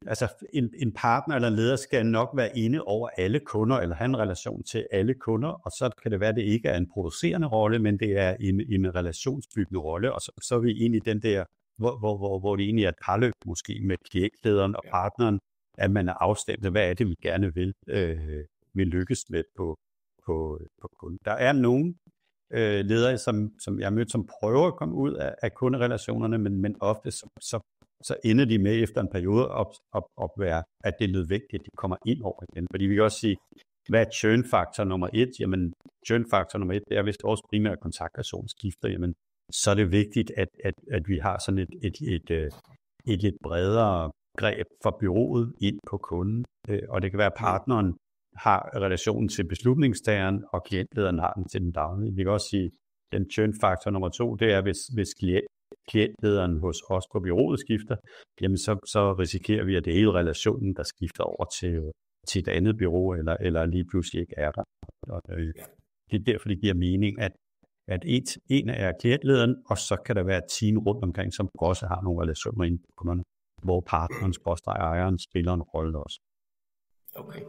Altså en partner eller en leder skal nok være inde over alle kunder, eller have en relation til alle kunder, og så kan det være, at det ikke er en producerende rolle, men det er en relationsbyggende rolle, og så er vi egentlig den der, hvor det egentlig er et parløb måske med klientlederen og partneren, at man er afstemt, hvad er det, vi gerne vil lykkes med på kunden. Der er nogle ledere, som jeg har mødt, som prøver at komme ud af kunderelationerne, men ofte så ender de med efter en periode at være, at det er nødvendigt, at de kommer ind over igen. Fordi vi kan også sige, hvad er churn-faktor nummer 1? Jamen, churn-faktor nummer 1, det er, hvis vores primære kontaktperson skifter, jamen, så er det vigtigt, at vi har sådan et lidt bredere greb for bureauet ind på kunden. Og det kan være, at partneren har relationen til beslutningstageren, og klientlederen har den til den daglige. Vi kan også sige, at den churn-faktor nummer 2, det er, hvis klientlederen hos os på bureauet skifter, jamen så risikerer vi, at det er hele relationen, der skifter over til et andet bureau, eller lige pludselig ikke er der. Og det er derfor, det giver mening, at en er klientlederen, og så kan der være et team rundt omkring, som også har nogle relationer inden på kunderne, hvor partneren, ejeren, spiller en rolle også. Okay.